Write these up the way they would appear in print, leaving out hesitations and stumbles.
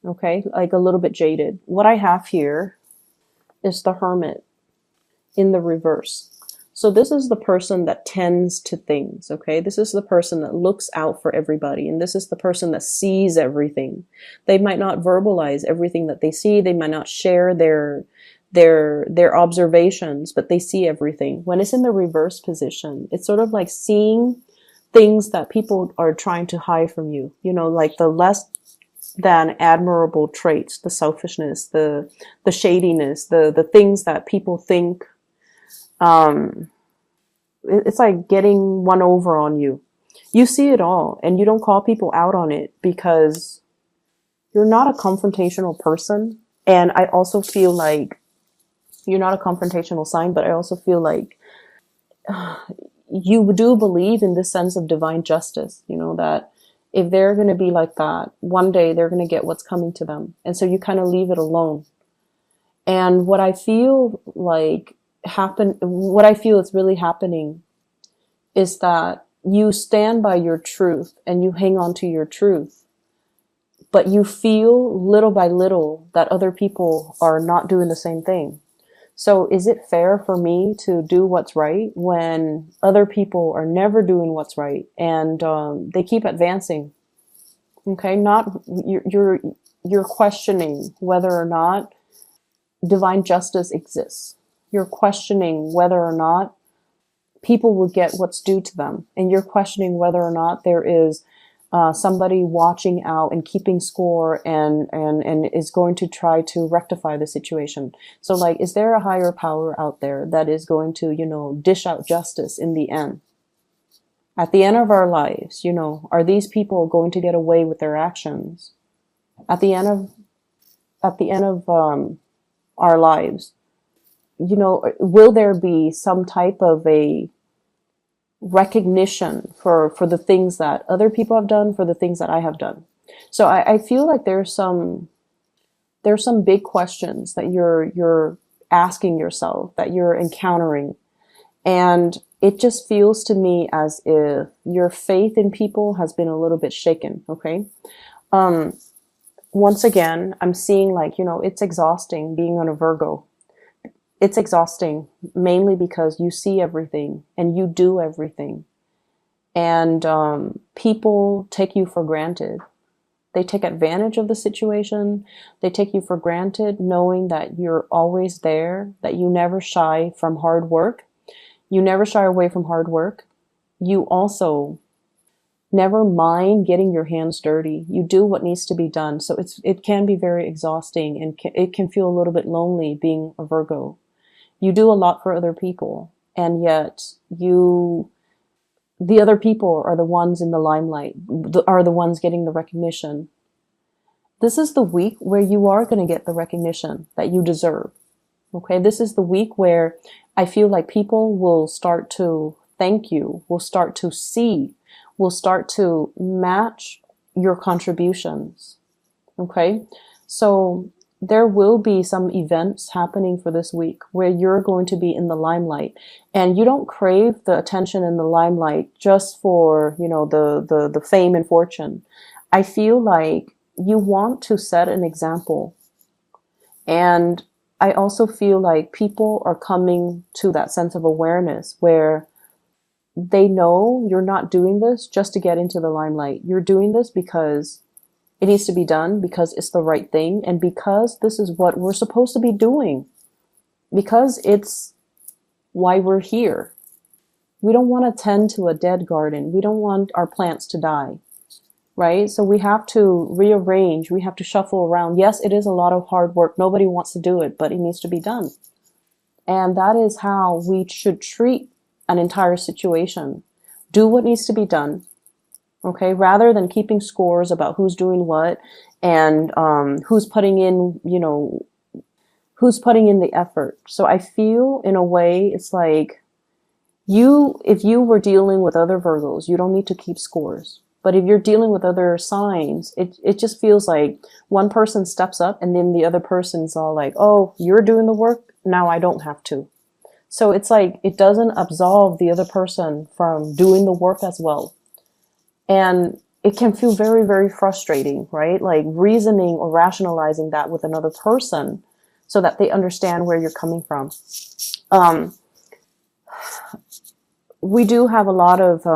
okay? Like a little bit jaded. What I have here is the Hermit in the reverse. So this is the person that tends to things, okay? This is the person that looks out for everybody, and this is the person that sees everything. They might not verbalize everything that they see. They might not share their observations, but they see everything. When it's in the reverse position, it's sort of like seeing things that people are trying to hide from you, you know, like the less than admirable traits, the selfishness, the shadiness, the things that people think, it's like getting one over on you. You see it all, and you don't call people out on it because you're not a confrontational person. And I also feel like you're not a confrontational sign, but I also feel like you do believe in this sense of divine justice, you know, that if they're going to be like that, one day they're going to get what's coming to them. And so you kind of leave it alone. And what I feel is really happening is that you stand by your truth and you hang on to your truth, but you feel little by little that other people are not doing the same thing. So is it fair for me to do what's right when other people are never doing what's right and they keep advancing? Okay, not you're questioning whether or not divine justice exists. You're questioning whether or not people will get what's due to them, and you're questioning whether or not there is somebody watching out and keeping score and is going to try to rectify the situation. So like, is there a higher power out there that is going to, you know, dish out justice in the end? At the end of our lives, you know, are these people going to get away with their actions? At the end of our lives, you know, will there be some type of a recognition for the things that other people have done, for the things that I have done? So I feel like there's some big questions that you're asking yourself, that you're encountering. And it just feels to me as if your faith in people has been a little bit shaken. Okay. Once again, I'm seeing like, you know, it's exhausting being on a Virgo. It's exhausting mainly because you see everything and you do everything. And people take you for granted. They take advantage of the situation. They take you for granted, knowing that you're always there, that you never shy from hard work. You never shy away from hard work. You also never mind getting your hands dirty. You do what needs to be done. So it can be very exhausting, and it can feel a little bit lonely being a Virgo. You do a lot for other people, and yet the other people are the ones in the limelight, are the ones getting the recognition. This is the week where you are going to get the recognition that you deserve. Okay, this is the week where I feel like people will start to thank you, will start to see, will start to match your contributions. Okay, so there will be some events happening for this week where you're going to be in the limelight, and you don't crave the attention in the limelight just for, you know, the fame and fortune. I feel like you want to set an example. And I also feel like people are coming to that sense of awareness where they know you're not doing this just to get into the limelight. You're doing this because it needs to be done, because it's the right thing, and because this is what we're supposed to be doing, because it's why we're here. We don't want to tend to a dead garden. We don't want our plants to die, right? So we have to rearrange. We have to shuffle around. Yes, it is a lot of hard work. Nobody wants to do it, but it needs to be done. And that is how we should treat an entire situation. Do what needs to be done. Okay, rather than keeping scores about who's doing what and who's putting in, you know, who's putting in the effort. So I feel in a way it's like if you were dealing with other Virgos, you don't need to keep scores. But if you're dealing with other signs, it just feels like one person steps up and then the other person's all like, oh, you're doing the work, now I don't have to. So it's like it doesn't absolve the other person from doing the work as well. And it can feel very, very frustrating, right? Like reasoning or rationalizing that with another person so that they understand where you're coming from. Um, we do have a lot of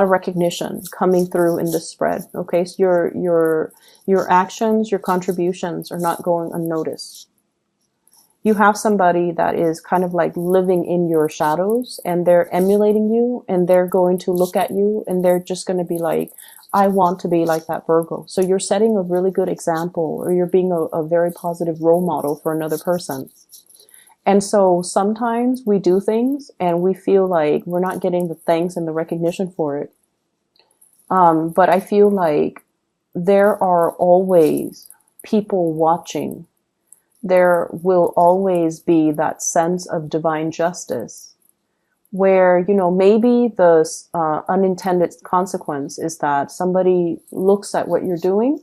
recognition coming through in this spread. Okay, so your actions, your contributions are not going unnoticed. You have somebody that is kind of like living in your shadows, and they're emulating you, and they're going to look at you, and they're just going to be like, I want to be like that Virgo. So you're setting a really good example, or you're being a very positive role model for another person. And so sometimes we do things and we feel like we're not getting the thanks and the recognition for it. But I feel like there are always people watching. There will always be that sense of divine justice where, you know, maybe the unintended consequence is that somebody looks at what you're doing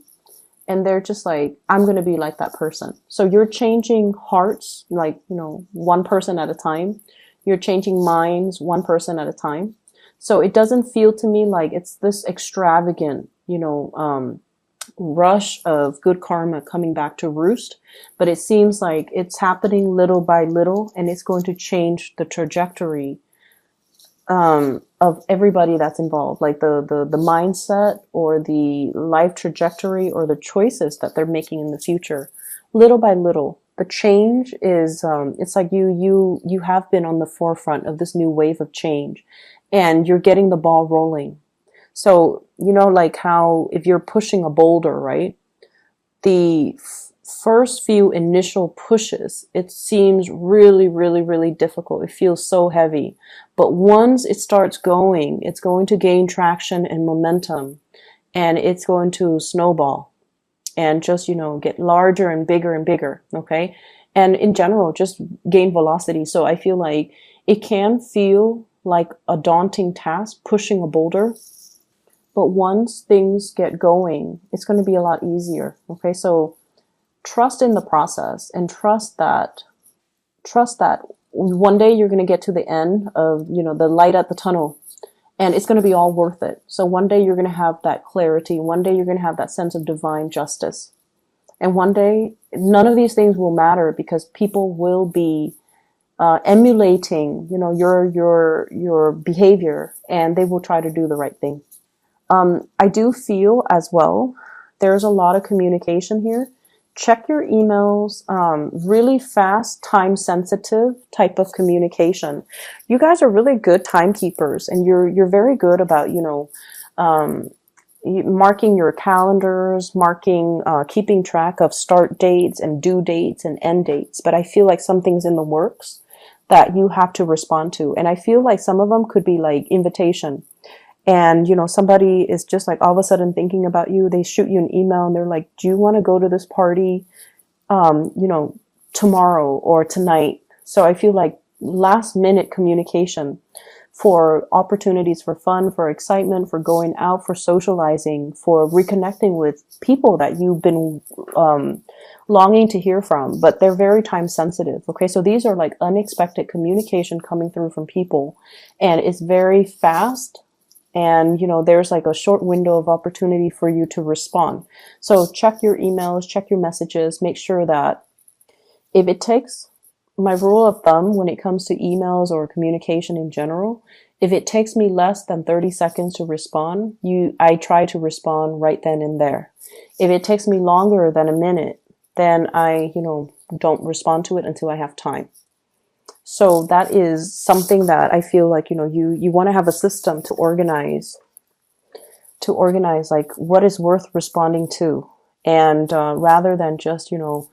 and they're just like, I'm going to be like that person. So you're changing hearts, like, you know, one person at a time. You're changing minds, one person at a time. So it doesn't feel to me like it's this extravagant, you know, rush of good karma coming back to roost, but it seems like it's happening little by little, and it's going to change the trajectory of everybody that's involved, like the mindset or the life trajectory or the choices that they're making in the future, little by little. The change is, it's like you have been on the forefront of this new wave of change, and you're getting the ball rolling. So, you know, like how if you're pushing a boulder, right? The first few initial pushes, it seems really, really, really difficult. It feels so heavy. But once it starts going, it's going to gain traction and momentum, and it's going to snowball and just, you know, get larger and bigger and bigger. Okay. And in general, just gain velocity. So I feel like it can feel like a daunting task pushing a boulder. But once things get going, it's going to be a lot easier. Okay. So trust in the process, and trust that one day you're going to get to the end of, you know, the light at the tunnel, and it's going to be all worth it. So one day you're going to have that clarity. One day you're going to have that sense of divine justice. And one day none of these things will matter because people will be emulating, you know, your behavior, and they will try to do the right thing. I do feel as well, there's a lot of communication here. Check your emails, really fast, time-sensitive type of communication. You guys are really good timekeepers, and you're very good about, you know, marking your calendars, keeping track of start dates and due dates and end dates. But I feel like something's in the works that you have to respond to. And I feel like some of them could be like invitation. And, you know, somebody is just like all of a sudden thinking about you. They shoot you an email and they're like, do you want to go to this party, you know, tomorrow or tonight? So I feel like last minute communication for opportunities for fun, for excitement, for going out, for socializing, for reconnecting with people that you've been longing to hear from, but they're very time sensitive. Okay. So these are like unexpected communication coming through from people, and it's very fast. And, you know, there's like a short window of opportunity for you to respond. So check your emails, check your messages, make sure that if it takes, my rule of thumb when it comes to emails or communication in general, if it takes me less than 30 seconds to respond, I try to respond right then and there. If it takes me longer than a minute, then I, you know, don't respond to it until I have time. So that is something that I feel like, you know, you want to have a system to organize like what is worth responding to. And rather than just, you know,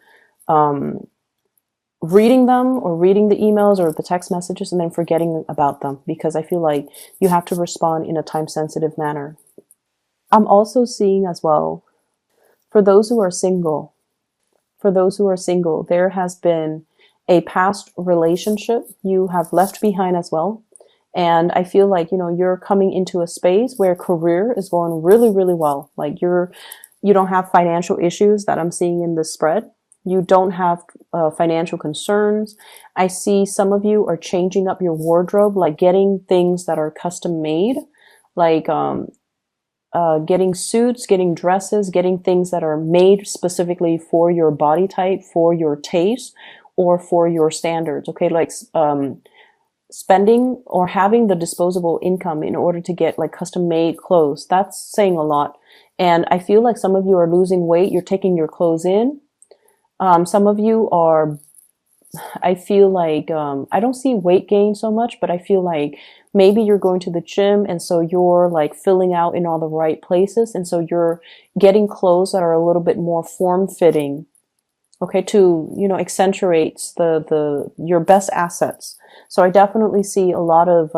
reading them or reading the emails or the text messages and then forgetting about them, because I feel like you have to respond in a time sensitive manner. I'm also seeing as well, for those who are single, there has been a past relationship you have left behind as well. And I feel like, you know, you're coming into a space where career is going really, really well. Like you don't have financial issues that I'm seeing in this spread. You don't have financial concerns. I see some of you are changing up your wardrobe, like getting things that are custom made, like getting suits, getting dresses, getting things that are made specifically for your body type, for your taste, or for your standards. Okay, like spending or having the disposable income in order to get like custom made clothes. That's saying a lot. And I feel like some of you are losing weight. You're taking your clothes in. Some of you are, I feel like, I don't see weight gain so much, but I feel like maybe you're going to the gym and so you're like filling out in all the right places. And so you're getting clothes that are a little bit more form fitting. Okay, to, you know, accentuates your best assets. So I definitely see a lot of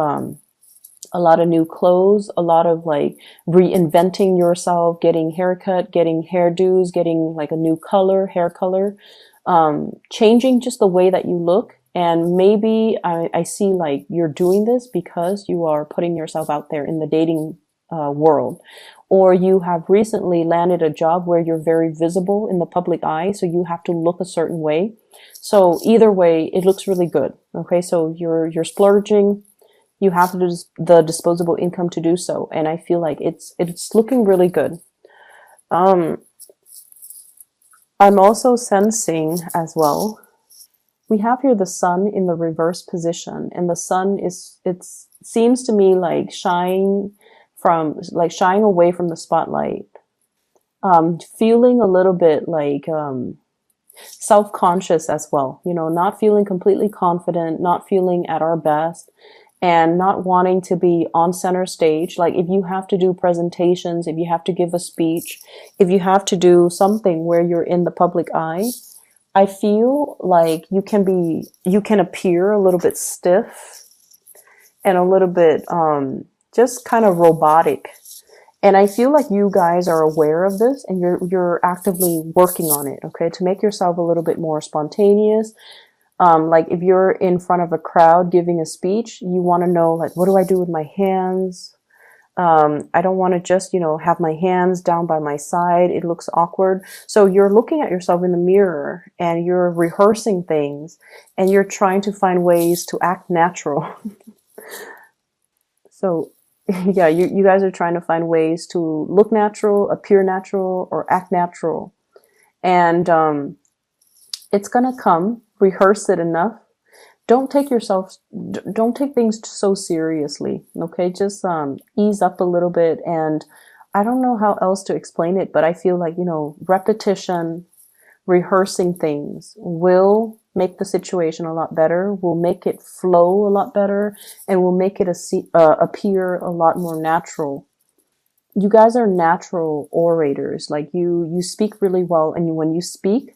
new clothes, a lot of like reinventing yourself, getting haircut, getting hairdos, getting like a new color, hair color, changing just the way that you look. And maybe I see like you're doing this because you are putting yourself out there in the dating world, or you have recently landed a job where you're very visible in the public eye, so you have to look a certain way. So either way, it looks really good. Okay, so you're splurging, you have the disposable income to do so, and I feel like it's looking really good. I'm also sensing as well, we have here the sun in the reverse position, and the sun it seems to me like shying away from the spotlight, feeling a little bit like self-conscious as well, you know, not feeling completely confident, not feeling at our best, and not wanting to be on center stage. Like if you have to do presentations, if you have to give a speech, if you have to do something where you're in the public eye, I feel like you can appear a little bit stiff and a little bit just kind of robotic. And I feel like you guys are aware of this and you're actively working on it, okay, to make yourself a little bit more spontaneous. Like if you're in front of a crowd giving a speech, you want to know, like, what do I do with my hands? I don't want to just, you know, have my hands down by my side. It looks awkward. So you're looking at yourself in the mirror and you're rehearsing things and you're trying to find ways to act natural. So yeah, you guys are trying to find ways to look natural, appear natural, or act natural. And it's gonna come. Rehearse it enough. Don't take things so seriously, okay? Just ease up a little bit. And I don't know how else to explain it, but I feel like, you know, repetition, rehearsing things will make the situation a lot better, will make it flow a lot better, and will make it appear a lot more natural. You guys are natural orators. Like you speak really well, and when you speak,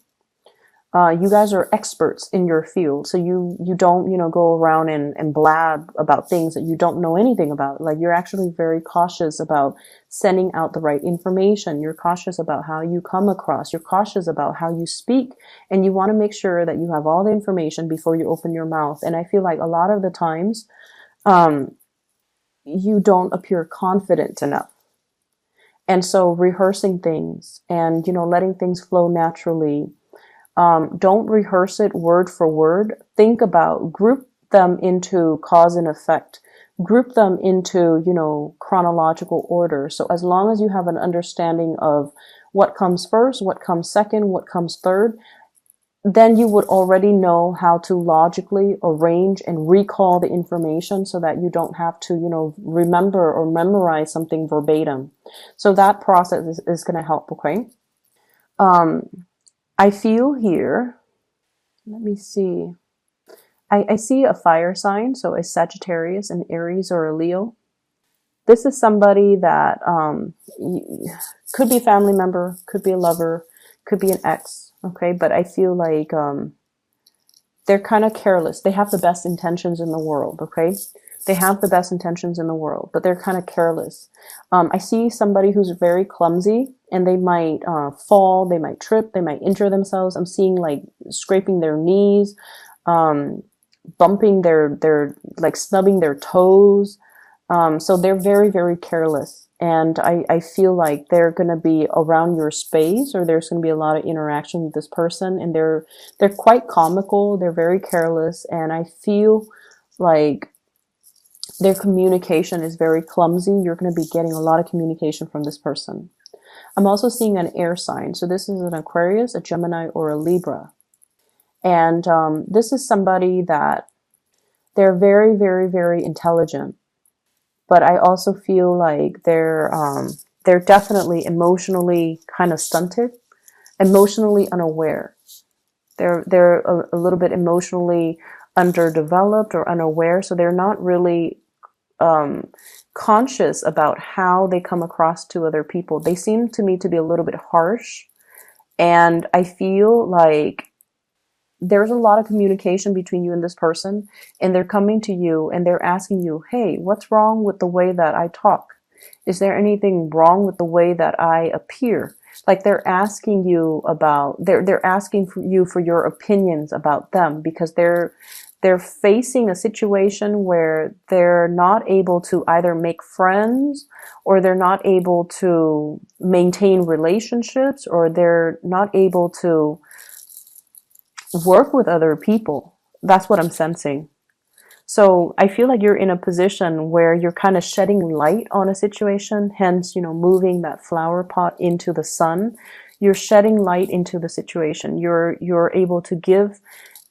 you guys are experts in your field. So you don't, you know, go around and blab about things that you don't know anything about. Like you're actually very cautious about sending out the right information. You're cautious about how you come across. You're cautious about how you speak. And you want to make sure that you have all the information before you open your mouth. And I feel like a lot of the times, you don't appear confident enough. And so rehearsing things and, you know, letting things flow naturally. Don't rehearse it word for word. Group them into cause and effect. Group them into, you know, chronological order. So as long as you have an understanding of what comes first, what comes second, what comes third, then you would already know how to logically arrange and recall the information so that you don't have to, you know, remember or memorize something verbatim. So that process is going to help, okay? I feel here, let me see. I see a fire sign, so a Sagittarius, an Aries, or a Leo. This is somebody that could be a family member, could be a lover, could be an ex, okay? But I feel like they're kind of careless. They have the best intentions in the world, okay? They have the best intentions in the world, but they're kind of careless. I see somebody who's very clumsy, and they might fall, they might trip, they might injure themselves. I'm seeing like scraping their knees, bumping their like snubbing their toes. So they're very, very careless. And I feel like they're going to be around your space, or there's going to be a lot of interaction with this person, and they're quite comical. They're very careless. And I feel like Their communication is very clumsy. You're going to be getting a lot of communication from this person. I'm also seeing an air sign. So this is an Aquarius, a Gemini, or a Libra. And this is somebody that they're very, very, very intelligent. But I also feel like they're definitely emotionally kind of stunted, emotionally unaware. They're a little bit emotionally underdeveloped or unaware, so they're not really conscious about how they come across to other people. They seem to me to be a little bit harsh, and I feel like there's a lot of communication between you and this person, and they're coming to you and they're asking you, hey, what's wrong with the way that I talk? Is there anything wrong with the way that I appear? Like they're asking you about, they're asking for you for your opinions about them, because they're facing a situation where they're not able to either make friends, or they're not able to maintain relationships, or they're not able to work with other people. That's what I'm sensing. So I feel like you're in a position where you're kind of shedding light on a situation, hence, moving that flower pot into the sun. You're shedding light into the situation. You're able to give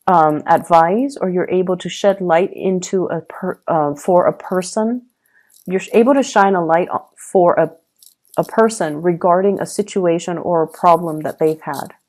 advice, or you're able to shed light into for a person. You're able to shine a light for a person regarding a situation or a problem that they've had.